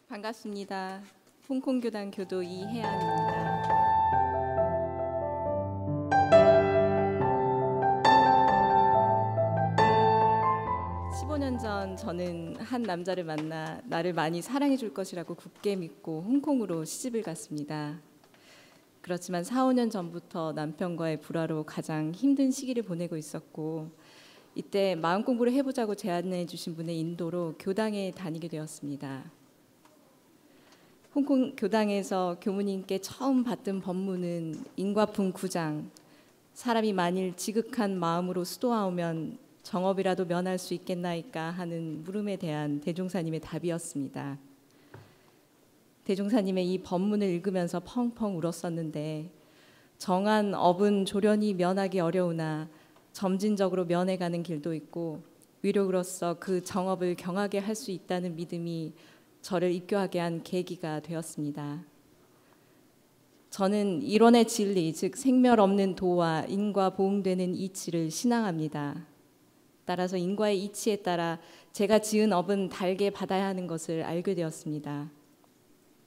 반갑습니다. 홍콩교단 교도 이혜안입니다. 15년 전 저는 한 남자를 만나 나를 많이 사랑해 줄 것이라고 굳게 믿고 홍콩으로 시집을 갔습니다. 그렇지만 4, 5년 전부터 남편과의 불화로 가장 힘든 시기를 보내고 있었고, 이때 마음 공부를 해보자고 제안해 주신 분의 인도로 교당에 다니게 되었습니다. 홍콩 교당에서 교무님께 처음 받은 법문은 인과품 9장, 사람이 만일 지극한 마음으로 수도하오면 정업이라도 면할 수 있겠나이까 하는 물음에 대한 대종사님의 답이었습니다. 대종사님의 이 법문을 읽으면서 펑펑 울었었는데, 정한 업은 조련이 면하기 어려우나 점진적으로 면해가는 길도 있고 위력으로서 그 정업을 경하게 할 수 있다는 믿음이 저를 입교하게 한 계기가 되었습니다. 저는 일원의 진리, 즉 생멸 없는 도와 인과 보응되는 이치를 신앙합니다. 따라서 인과의 이치에 따라 제가 지은 업은 달게 받아야 하는 것을 알게 되었습니다.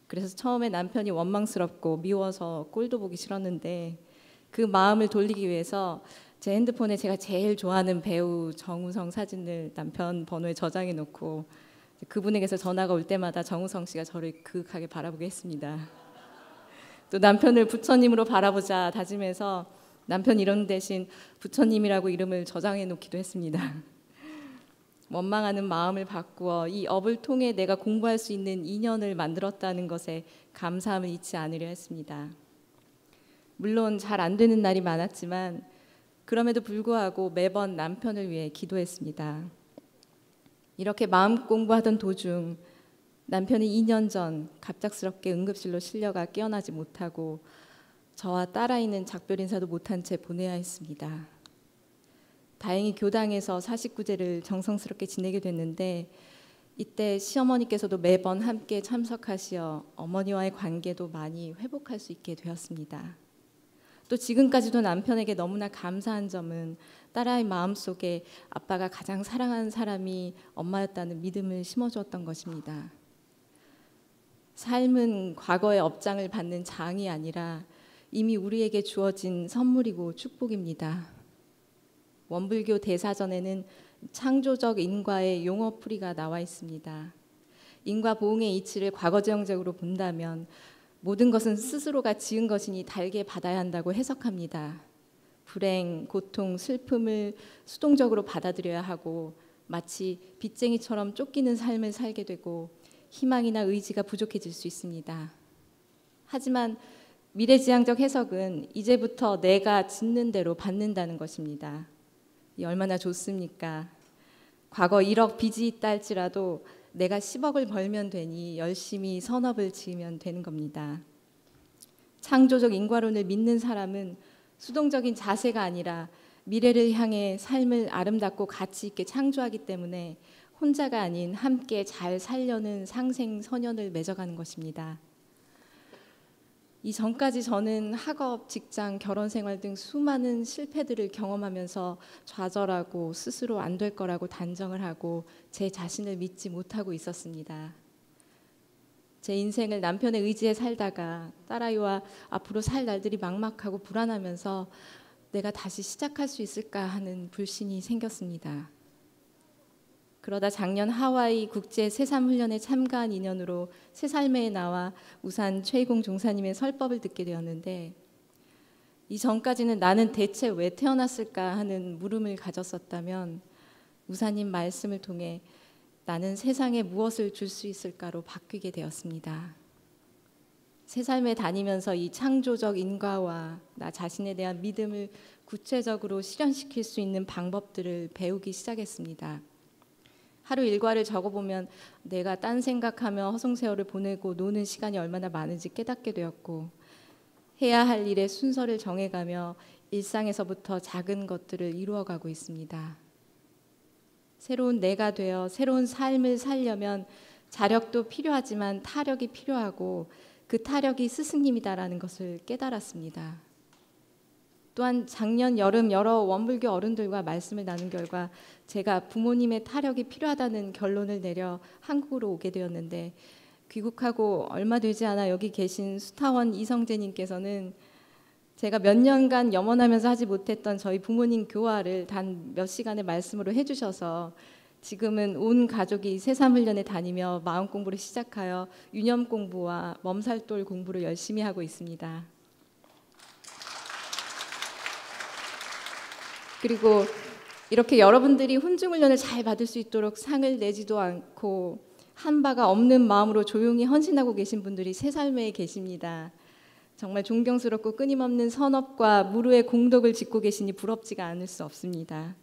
그래서 처음에 남편이 원망스럽고 미워서 꼴도 보기 싫었는데, 그 마음을 돌리기 위해서 제 핸드폰에 제가 제일 좋아하는 배우 정우성 사진을 남편 번호에 저장해 놓고 그분에게서 전화가 올 때마다 정우성 씨가 저를 그윽하게 바라보게 했습니다. 또 남편을 부처님으로 바라보자 다짐해서 남편 이름 대신 부처님이라고 이름을 저장해 놓기도 했습니다. 원망하는 마음을 바꾸어 이 업을 통해 내가 공부할 수 있는 인연을 만들었다는 것에 감사함을 잊지 않으려 했습니다. 물론 잘 안 되는 날이 많았지만 그럼에도 불구하고 매번 남편을 위해 기도했습니다. 이렇게 마음 공부하던 도중 남편이 2년 전 갑작스럽게 응급실로 실려가 깨어나지 못하고 저와 딸아이는 작별 인사도 못한 채 보내야 했습니다. 다행히 교당에서 49제를 정성스럽게 지내게 됐는데, 이때 시어머니께서도 매번 함께 참석하시어 어머니와의 관계도 많이 회복할 수 있게 되었습니다. 또 지금까지도 남편에게 너무나 감사한 점은 딸아이 마음속에 아빠가 가장 사랑하는 사람이 엄마였다는 믿음을 심어주었던 것입니다. 삶은 과거의 업장을 받는 장이 아니라 이미 우리에게 주어진 선물이고 축복입니다. 원불교 대사전에는 창조적 인과의 용어풀이가 나와 있습니다. 인과 보응의 이치를 과거정적으로 본다면 모든 것은 스스로가 지은 것이니 달게 받아야 한다고 해석합니다. 불행, 고통, 슬픔을 수동적으로 받아들여야 하고 마치 빚쟁이처럼 쫓기는 삶을 살게 되고 희망이나 의지가 부족해질 수 있습니다. 하지만 미래지향적 해석은 이제부터 내가 짓는 대로 받는다는 것입니다. 이 얼마나 좋습니까? 과거 1억 빚이 있다 할지라도 내가 10억을 벌면 되니 열심히 선업을 지으면 되는 겁니다. 창조적 인과론을 믿는 사람은 수동적인 자세가 아니라 미래를 향해 삶을 아름답고 가치 있게 창조하기 때문에 혼자가 아닌 함께 잘 살려는 상생선연을 맺어가는 것입니다. 이전까지 저는 학업, 직장, 결혼 생활 등 수많은 실패들을 경험하면서 좌절하고 스스로 안 될 거라고 단정을 하고 제 자신을 믿지 못하고 있었습니다. 제 인생을 남편의 의지에 살다가 딸아이와 앞으로 살 날들이 막막하고 불안하면서 내가 다시 시작할 수 있을까 하는 불신이 생겼습니다. 그러다 작년 하와이 국제 새삼훈련에 참가한 인연으로 새살매에 나와 우산 최희공 종사님의 설법을 듣게 되었는데, 이전까지는 나는 대체 왜 태어났을까 하는 물음을 가졌었다면 우사님 말씀을 통해 나는 세상에 무엇을 줄 수 있을까로 바뀌게 되었습니다. 새살매 다니면서 이 창조적 인과와 나 자신에 대한 믿음을 구체적으로 실현시킬 수 있는 방법들을 배우기 시작했습니다. 하루 일과를 적어보면 내가 딴 생각하며 허송세월을 보내고 노는 시간이 얼마나 많은지 깨닫게 되었고, 해야 할 일의 순서를 정해가며 일상에서부터 작은 것들을 이루어가고 있습니다. 새로운 내가 되어 새로운 삶을 살려면 자력도 필요하지만 타력이 필요하고 그 타력이 스승님이다라는 것을 깨달았습니다. 또한 작년 여름 여러 원불교 어른들과 말씀을 나눈 결과 제가 부모님의 타력이 필요하다는 결론을 내려 한국으로 오게 되었는데, 귀국하고 얼마 되지 않아 여기 계신 수타원 이성재님께서는 제가 몇 년간 염원하면서 하지 못했던 저희 부모님 교화를 단 몇 시간의 말씀으로 해주셔서 지금은 온 가족이 새삼훈련에 다니며 마음 공부를 시작하여 유념 공부와 몸살돌 공부를 열심히 하고 있습니다. 그리고 이렇게 여러분들이 훈증훈련을 잘 받을 수 있도록 상을 내지도 않고 한 바가 없는 마음으로 조용히 헌신하고 계신 분들이 새살매에 계십니다. 정말 존경스럽고 끊임없는 선업과 무루의 공덕을 짓고 계시니 부럽지가 않을 수 없습니다.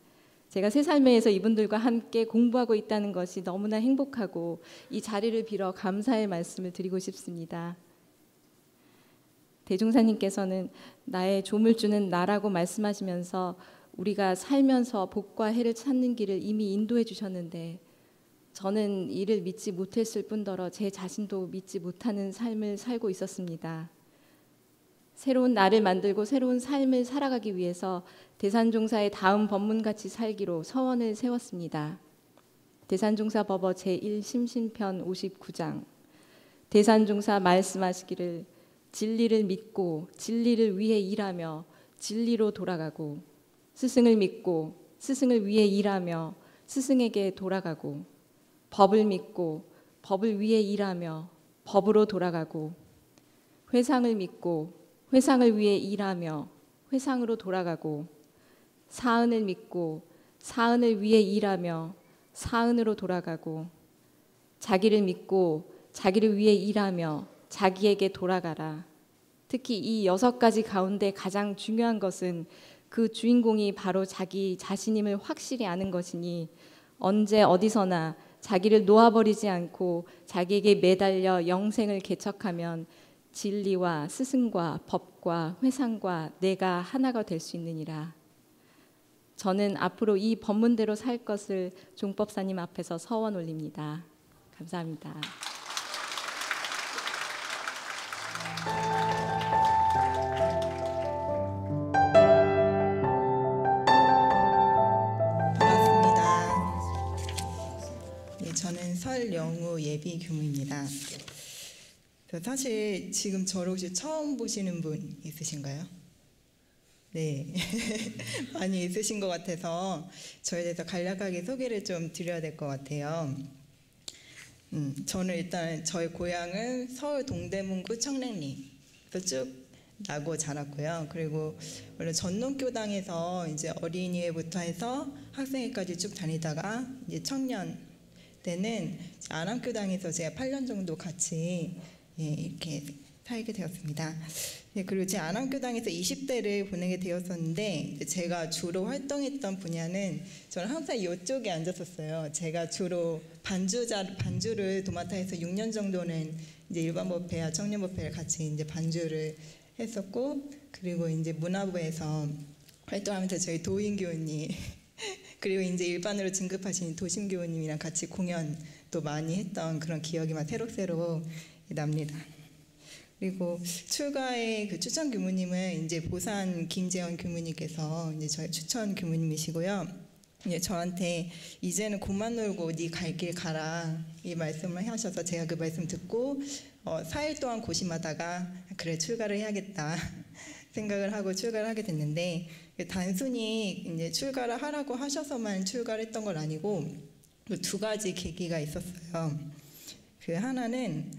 제가 새살매에서 이분들과 함께 공부하고 있다는 것이 너무나 행복하고 이 자리를 빌어 감사의 말씀을 드리고 싶습니다. 대종사님께서는 나의 조물주는 나라고 말씀하시면서 우리가 살면서 복과 해를 찾는 길을 이미 인도해 주셨는데 저는 이를 믿지 못했을 뿐더러 제 자신도 믿지 못하는 삶을 살고 있었습니다. 새로운 나를 만들고 새로운 삶을 살아가기 위해서 대산종사의 다음 법문같이 살기로 서원을 세웠습니다. 대산종사법어 제1심신편 59장 대산종사 말씀하시기를 진리를 믿고 진리를 위해 일하며 진리로 돌아가고 스승을 믿고 스승을 위해 일하며 스승에게 돌아가고 법을 믿고 법을 위해 일하며 법으로 돌아가고 회상을 믿고 회상을 위해 일하며 회상으로 돌아가고 사은을 믿고 사은을 위해 일하며 사은으로 돌아가고 자기를 믿고 자기를 위해 일하며 자기에게 돌아가라. 특히 이 6가지 가운데 가장 중요한 것은 그 주인공이 바로 자기 자신임을 확실히 아는 것이니 언제 어디서나 자기를 놓아버리지 않고 자기에게 매달려 영생을 개척하면 진리와 스승과 법과 회상과 내가 하나가 될 수 있느니라. 저는 앞으로 이 법문대로 살 것을 종법사님 앞에서 서원 올립니다. 감사합니다. 저는 설영우 예비 교무입니다. 사실 지금 저를 혹시 처음 보시는 분 있으신가요? 네, 많이 있으신 것 같아서 저에 대해서 간략하게 소개를 좀 드려야 될 것 같아요. 저는 일단 저희 고향은 서울 동대문구 청량리에서 쭉 나고 자랐고요. 그리고 원래 전농교당에서 이제 어린이회부터 해서 학생회까지 쭉 다니다가 이제 청년 때는 안암교당에서 제가 8년 정도 같이 이렇게 살게 되었습니다. 그리고 제 안암교당에서 20대를 보내게 되었었는데 제가 주로 활동했던 분야는 저는 항상 이쪽에 앉았었어요. 제가 주로 반주를 도맡아서 6년 정도는 이제 일반법회와 청년법회를 같이 이제 반주를 했었고, 그리고 이제 문화부에서 활동하면서 저희 도인교우님 그리고 이제 일반으로 진급하신 도심교우님이랑 같이 공연도 많이 했던 그런 기억이 막 새록새록 납니다. 그리고 출가의 그 추천 교무님은 이제 보산 김재원 교무님께서 이제 저희 추천 교무님이시고요. 이제 저한테 이제는 그만 놀고 네 갈 길 가라 이 말씀을 하셔서 제가 그 말씀 듣고 4일 동안 고심하다가 그래 출가를 해야겠다 생각을 하고 출가를 하게 됐는데, 단순히 이제 출가를 하라고 하셔서만 출가를 했던 건 아니고 2가지 계기가 있었어요. 그 하나는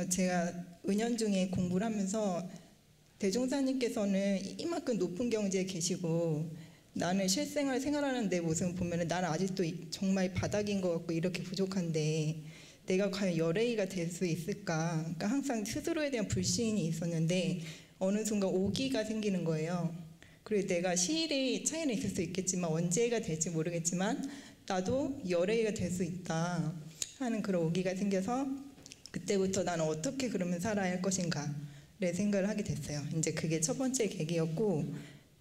제가 은연중에 공부를 하면서 대종사님께서는 이만큼 높은 경지에 계시고 나는 실생활 생활하는 내 모습을 보면 나는 아직도 정말 바닥인 것 같고 이렇게 부족한데 내가 과연 열애이가 될 수 있을까? 그러니까 항상 스스로에 대한 불신이 있었는데 어느 순간 오기가 생기는 거예요. 그리고 내가 시일의 차이는 있을 수 있겠지만 언제가 될지 모르겠지만 나도 열애이가 될 수 있다 하는 그런 오기가 생겨서 그때부터 나는 어떻게 그러면 살아야 할 것인가를 생각을 하게 됐어요. 이제 그게 첫 번째 계기였고,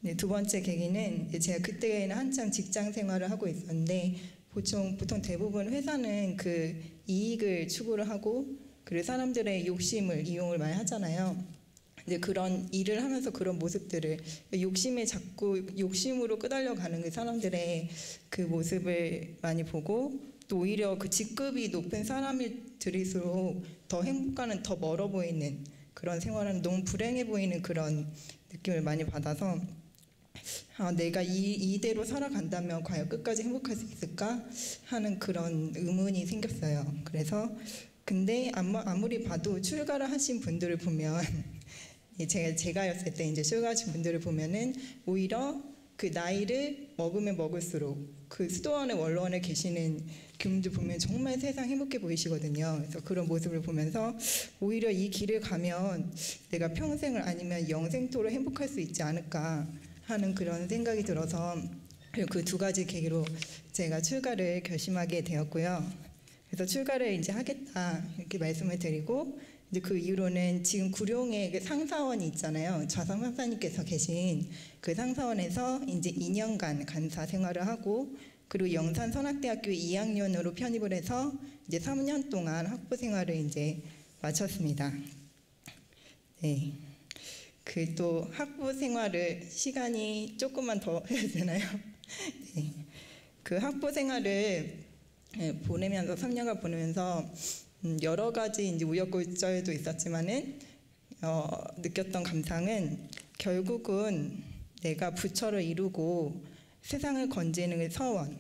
2번째 계기는 제가 그때는 한참 직장 생활을 하고 있었는데 보통 대부분 회사는 그 이익을 추구를 하고 그리고 사람들의 욕심을 이용을 많이 하잖아요. 이제 그런 일을 하면서 그런 모습들을 욕심으로 끄달려가는 그 사람들의 그 모습을 많이 보고 또 오히려 그 직급이 높은 사람일 들일수록 더 행복과는 더 멀어 보이는 그런 생활은 너무 불행해 보이는 그런 느낌을 많이 받아서 내가 이대로 살아간다면 과연 끝까지 행복할 수 있을까 하는 그런 의문이 생겼어요. 그래서 근데 아무리 봐도 출가를 하신 분들을 보면 제가였을 때 이제 출가하신 분들을 보면은 오히려 그 나이를 먹으면 먹을수록 그 수도원의 원로원에 계시는 교민들 보면 정말 세상 행복해 보이시거든요. 그래서 그런 모습을 보면서 오히려 이 길을 가면 내가 평생을 아니면 영생토록 행복할 수 있지 않을까 하는 그런 생각이 들어서 그 두 가지 계기로 제가 출가를 결심하게 되었고요. 그래서 출가를 이제 하겠다 이렇게 말씀을 드리고 이제 그 이후로는 지금 구룡에 그 상사원이 있잖아요. 좌상 상사님께서 계신 그 상사원에서 이제 2년간 간사 생활을 하고 그리고 영산선악대학교 2학년으로 편입을 해서 이제 3년 동안 학부 생활을 이제 마쳤습니다. 네. 그 또 학부 생활을 시간이 조금만 더 해야 되나요? 네. 그 학부 생활을 보내면서 3년간 보내면서 여러 가지 이제 우여곡절도 있었지만은 느꼈던 감상은 결국은 내가 부처를 이루고 세상을 건지는 서원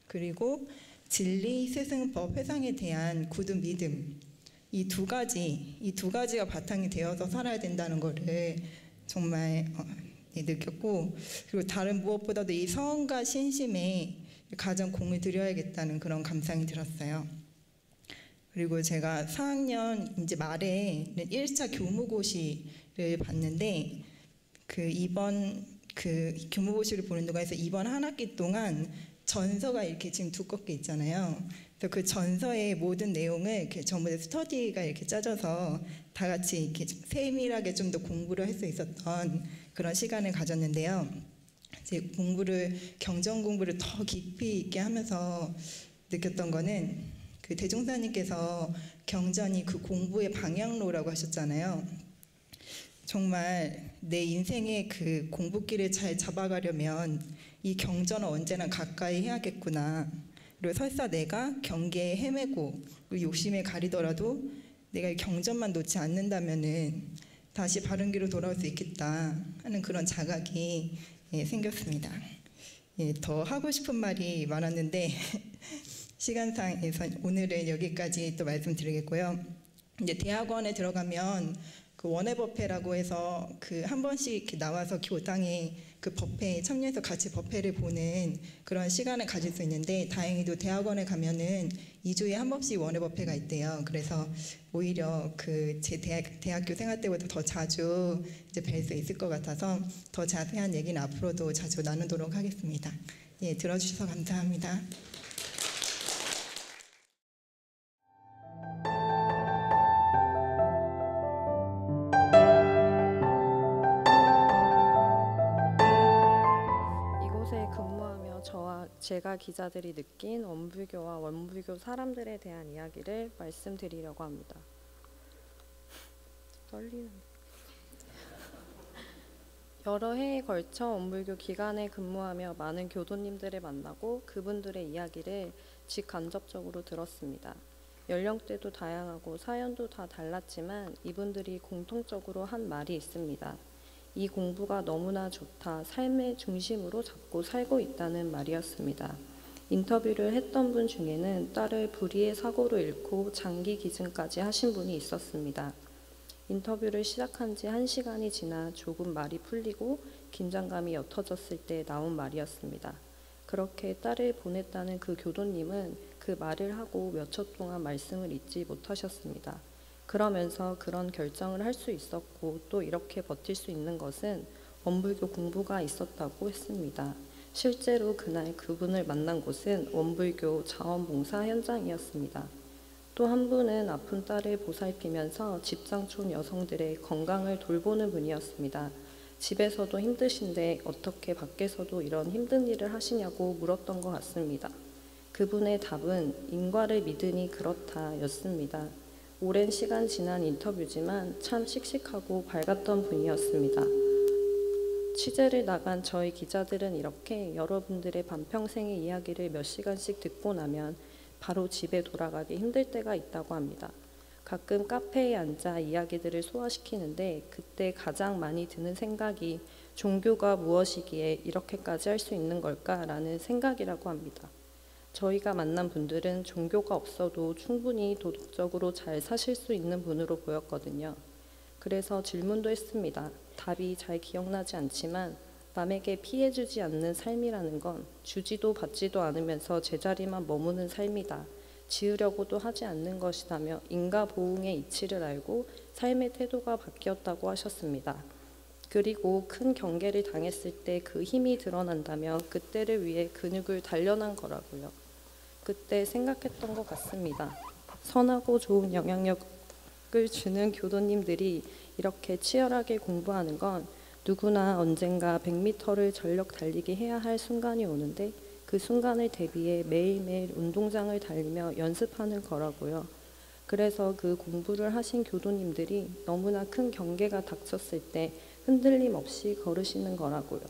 그리고 진리, 스승법, 회상에 대한 굳은 믿음 이 두 가지가 바탕이 되어서 살아야 된다는 거를 정말 느꼈고 그리고 다른 무엇보다도 이 서원과 신심에 가장 공을 들여야겠다는 그런 감상이 들었어요. 그리고 제가 4학년 이제 말에 1차 교무고시를 봤는데 이번 교무고시를 보는 동안에서 이번 한 학기 동안 전서가 이렇게 지금 두껍게 있잖아요. 그래서 그 전서의 모든 내용을 이렇게 전부 다 스터디가 이렇게 짜져서 다 같이 이렇게 좀 세밀하게 좀 더 공부를 할 수 있었던 그런 시간을 가졌는데요. 이제 경전 공부를 더 깊이 있게 하면서 느꼈던 거는 그 대종사님께서 경전이 그 공부의 방향로라고 하셨잖아요. 정말 내 인생의 그 공부길을 잘 잡아가려면 이 경전을 언제나 가까이 해야겠구나. 그리고 설사 내가 경계에 헤매고 욕심에 가리더라도 내가 이 경전만 놓지 않는다면은 다시 바른 길로 돌아올 수 있겠다 하는 그런 자각이 생겼습니다. 더 하고 싶은 말이 많았는데 시간상에서 오늘은 여기까지 또 말씀드리겠고요. 이제 대학원에 들어가면 그 원해법회라고 해서 그 한 번씩 이렇게 나와서 교당에 그 법회에 참여해서 같이 법회를 보는 그런 시간을 가질 수 있는데 다행히도 대학원에 가면은 2주에 한 번씩 원해법회가 있대요. 그래서 오히려 그 제 대학교 생활 때보다 더 자주 이제 뵐 수 있을 것 같아서 더 자세한 얘기는 앞으로도 자주 나누도록 하겠습니다. 예, 들어주셔서 감사합니다. 제가 기자들이 느낀 원불교와 원불교 사람들에 대한 이야기를 말씀드리려고 합니다. 떨리는데. 여러 해에 걸쳐 원불교 기관에 근무하며 많은 교도님들을 만나고 그분들의 이야기를 직간접적으로 들었습니다. 연령대도 다양하고 사연도 다 달랐지만 이분들이 공통적으로 한 말이 있습니다. 이 공부가 너무나 좋다. 삶의 중심으로 잡고 살고 있다는 말이었습니다. 인터뷰를 했던 분 중에는 딸을 불의의 사고로 잃고 장기 기증까지 하신 분이 있었습니다. 인터뷰를 시작한 지 1시간이 지나 조금 말이 풀리고 긴장감이 옅어졌을 때 나온 말이었습니다. 그렇게 딸을 보냈다는 그 교도님은 그 말을 하고 몇 초 동안 말씀을 잊지 못하셨습니다. 그러면서 그런 결정을 할 수 있었고 또 이렇게 버틸 수 있는 것은 원불교 공부가 있었다고 했습니다. 실제로 그날 그분을 만난 곳은 원불교 자원봉사 현장이었습니다. 또 한 분은 아픈 딸을 보살피면서 집장촌 여성들의 건강을 돌보는 분이었습니다. 집에서도 힘드신데 어떻게 밖에서도 이런 힘든 일을 하시냐고 물었던 것 같습니다. 그분의 답은 인과를 믿으니 그렇다 였습니다. 오랜 시간 지난 인터뷰지만 참 씩씩하고 밝았던 분이었습니다. 취재를 나간 저희 기자들은 이렇게 여러분들의 반평생의 이야기를 몇 시간씩 듣고 나면 바로 집에 돌아가기 힘들 때가 있다고 합니다. 가끔 카페에 앉아 이야기들을 소화시키는데 그때 가장 많이 드는 생각이 종교가 무엇이기에 이렇게까지 할 수 있는 걸까라는 생각이라고 합니다. 저희가 만난 분들은 종교가 없어도 충분히 도덕적으로 잘 사실 수 있는 분으로 보였거든요. 그래서 질문도 했습니다. 답이 잘 기억나지 않지만 남에게 피해주지 않는 삶이라는 건 주지도 받지도 않으면서 제자리만 머무는 삶이다. 지으려고도 하지 않는 것이라며 인과보응의 이치를 알고 삶의 태도가 바뀌었다고 하셨습니다. 그리고 큰 경계를 당했을 때 그 힘이 드러난다며 그때를 위해 근육을 단련한 거라고요. 그때 생각했던 것 같습니다. 선하고 좋은 영향력을 주는 교도님들이 이렇게 치열하게 공부하는 건 누구나 언젠가 100m를 전력 달리기 해야 할 순간이 오는데 그 순간을 대비해 매일매일 운동장을 달리며 연습하는 거라고요. 그래서 그 공부를 하신 교도님들이 너무나 큰 경계가 닥쳤을 때 흔들림 없이 걸으시는 거라고요.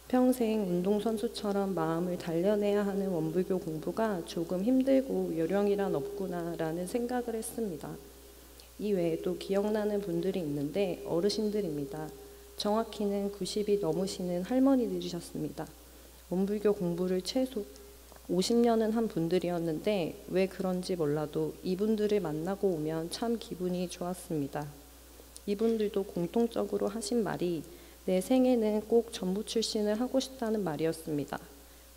평생 운동선수처럼 마음을 단련해야 하는 원불교 공부가 조금 힘들고 요령이란 없구나라는 생각을 했습니다. 이 외에도 기억나는 분들이 있는데 어르신들입니다. 정확히는 90이 넘으시는 할머니들이셨습니다. 원불교 공부를 최소 50년은 한 분들이었는데 왜 그런지 몰라도 이분들을 만나고 오면 참 기분이 좋았습니다. 이분들도 공통적으로 하신 말이 내 생에는 꼭 전무 출신을 하고 싶다는 말이었습니다.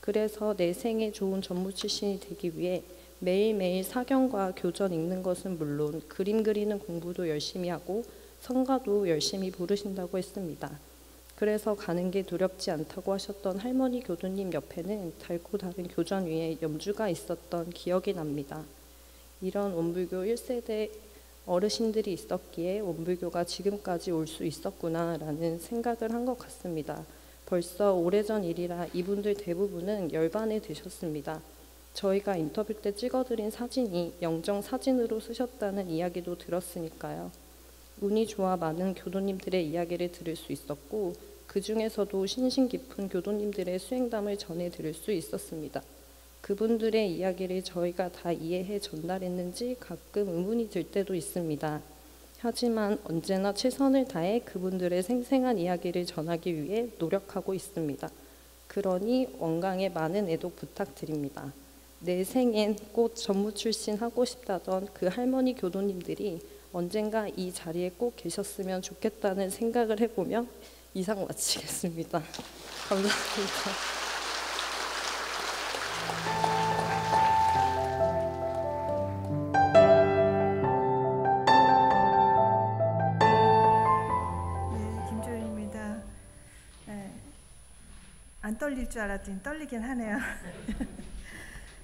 그래서 내 생에 좋은 전무 출신이 되기 위해 매일매일 사경과 교전 읽는 것은 물론 그림 그리는 공부도 열심히 하고 성가도 열심히 부르신다고 했습니다. 그래서 가는 게 두렵지 않다고 하셨던 할머니 교도님 옆에는 달고 다른 교전 위에 염주가 있었던 기억이 납니다. 이런 원불교 1세대 어르신들이 있었기에 원불교가 지금까지 올 수 있었구나라는 생각을 한 것 같습니다. 벌써 오래전 일이라 이분들 대부분은 열반에 드셨습니다. 저희가 인터뷰 때 찍어드린 사진이 영정 사진으로 쓰셨다는 이야기도 들었으니까요. 운이 좋아 많은 교도님들의 이야기를 들을 수 있었고 그 중에서도 신심 깊은 교도님들의 수행담을 전해 들을 수 있었습니다. 그분들의 이야기를 저희가 다 이해해 전달했는지 가끔 의문이 들 때도 있습니다. 하지만 언제나 최선을 다해 그분들의 생생한 이야기를 전하기 위해 노력하고 있습니다. 그러니 원강에 많은 애독 부탁드립니다. 내 생엔 꼭 전무 출신 하고 싶다던 그 할머니 교도님들이 언젠가 이 자리에 꼭 계셨으면 좋겠다는 생각을 해보며 이상 마치겠습니다. 감사합니다. 김조연입니다. 안 떨릴 줄 알았더니 떨리긴 하네요.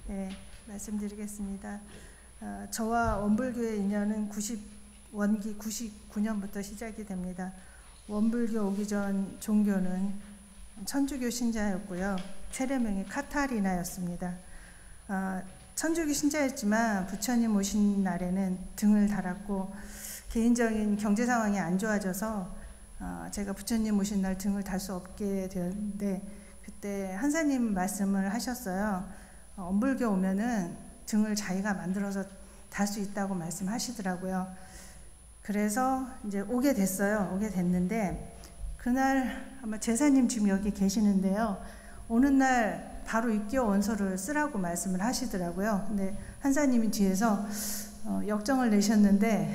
네, 말씀드리겠습니다. 저와 원불교의 인연은 원기 99년부터 시작이 됩니다. 원불교 오기 전 종교는 천주교 신자였고요. 세례명이 카타리나였습니다. 천주교 신자였지만 부처님 오신 날에는 등을 달았고 개인적인 경제 상황이 안 좋아져서 제가 부처님 오신 날 등을 달 수 없게 되었는데 그때 한사님 말씀을 하셨어요. 원불교 오면은 등을 자기가 만들어서 달 수 있다고 말씀하시더라고요. 그래서 이제 오게 됐어요. 오게 됐는데 그날 아마 제사님 지금 여기 계시는데요. 오는 날 바로 입교 원서를 쓰라고 말씀을 하시더라고요. 근데 한사님이 뒤에서 역정을 내셨는데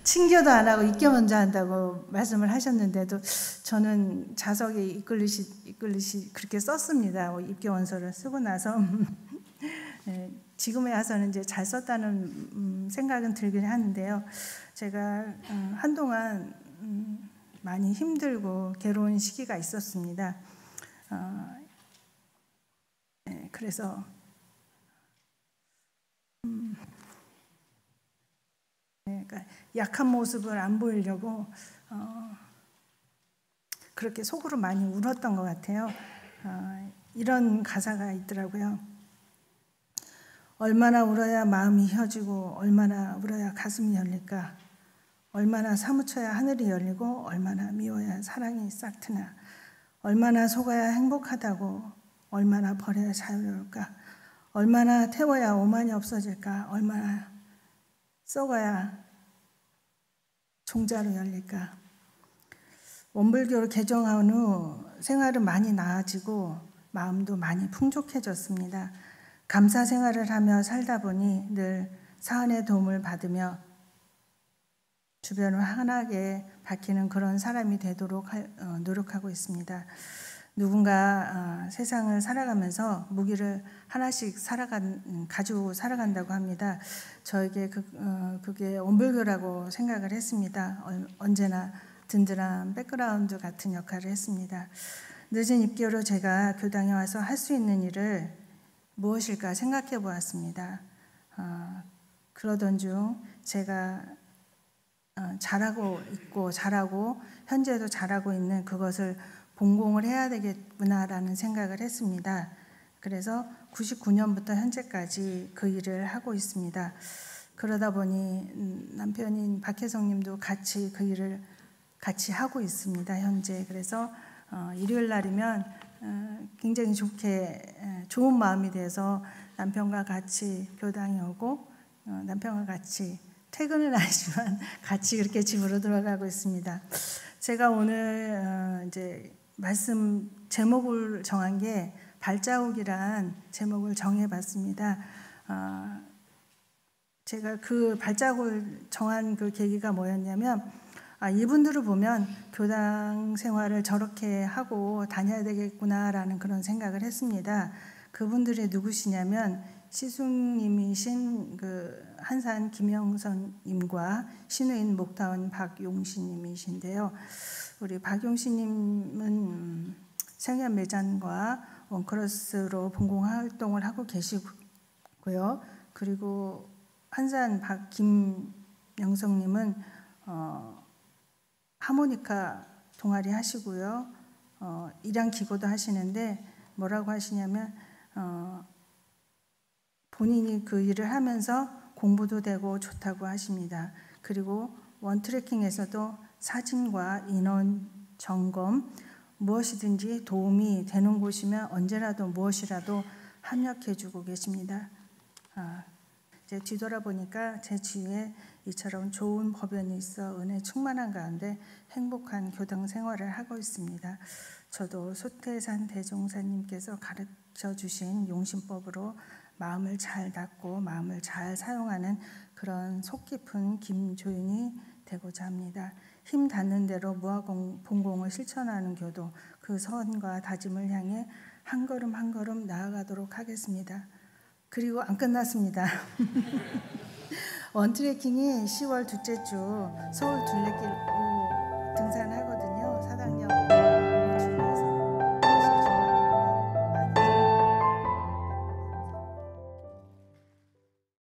친교도 안 하고 입교 먼저 한다고 말씀을 하셨는데도 저는 자석에 이끌리시 그렇게 썼습니다. 입교 원서를 쓰고 나서 네, 지금에 와서는 이제 잘 썼다는 생각은 들긴 하는데요. 제가 한동안 많이 힘들고 괴로운 시기가 있었습니다. 네, 그래서 그러니까 약한 모습을 안 보이려고 그렇게 속으로 많이 울었던 것 같아요. 이런 가사가 있더라고요. 얼마나 울어야 마음이 혀지고 얼마나 울어야 가슴이 열릴까. 얼마나 사무쳐야 하늘이 열리고 얼마나 미워야 사랑이 싹 트나. 얼마나 속아야 행복하다고 얼마나 버려야 자유로울까. 얼마나 태워야 오만이 없어질까? 얼마나 썩어야 종자로 열릴까? 원불교를 개종한 후 생활은 많이 나아지고 마음도 많이 풍족해졌습니다. 감사 생활을 하며 살다 보니 늘 사안의 도움을 받으며 주변을 환하게 밝히는 그런 사람이 되도록 노력하고 있습니다. 누군가 세상을 살아가면서 무기를 하나씩 가지고 살아간다고 합니다. 저에게 그게 원불교라고 생각을 했습니다. 언제나 든든한 백그라운드 같은 역할을 했습니다. 늦은 입교로 제가 교당에 와서 할 수 있는 일을 무엇일까 생각해 보았습니다. 그러던 중 제가 잘하고 있고 잘하고 현재도 잘하고 있는 그것을 본공을 해야 되겠구나라는 생각을 했습니다. 그래서 99년부터 현재까지 그 일을 하고 있습니다. 그러다 보니 남편인 박혜성 님도 같이 그 일을 같이 하고 있습니다. 현재. 그래서 일요일 날이면 굉장히 좋은 마음이 돼서 남편과 같이 교당에 오고 남편과 같이 퇴근을 하지만 같이 그렇게 집으로 돌아가고 있습니다. 제가 오늘 이제 말씀 제목을 정한 게 발자국이란 제목을 정해봤습니다. 제가 그 발자국을 정한 그 계기가 뭐였냐면 이분들을 보면 교당 생활을 저렇게 하고 다녀야 되겠구나라는 그런 생각을 했습니다. 그분들이 누구시냐면 시숙님이신 그 한산 김영선님과 신우인 목타원 박용신님이신데요. 우리 박용신님은 생연매장과 원크로스로 본공 활동을 하고 계시고요. 그리고 한산 김영성님은 하모니카 동아리 하시고요. 일양 기고도 하시는데 뭐라고 하시냐면 본인이 그 일을 하면서 공부도 되고 좋다고 하십니다. 그리고 원트래킹에서도 사진과 인원 점검 무엇이든지 도움이 되는 곳이면 언제라도 무엇이라도 합력해주고 계십니다. 이제 뒤돌아보니까 제 주위에 이처럼 좋은 법연이 있어 은혜 충만한 가운데 행복한 교당 생활을 하고 있습니다. 저도 소태산 대종사님께서 가르쳐 주신 용신법으로 마음을 잘 닫고 마음을 잘 사용하는 그런 속 깊은 김조인이 되고자 합니다. 힘 닿는 대로 무아본공을 실천하는 교도 그 선과 다짐을 향해 한 걸음 한 걸음 나아가도록 하겠습니다. 그리고 안 끝났습니다. 원트래킹이 10월 둘째 주 서울 둘레길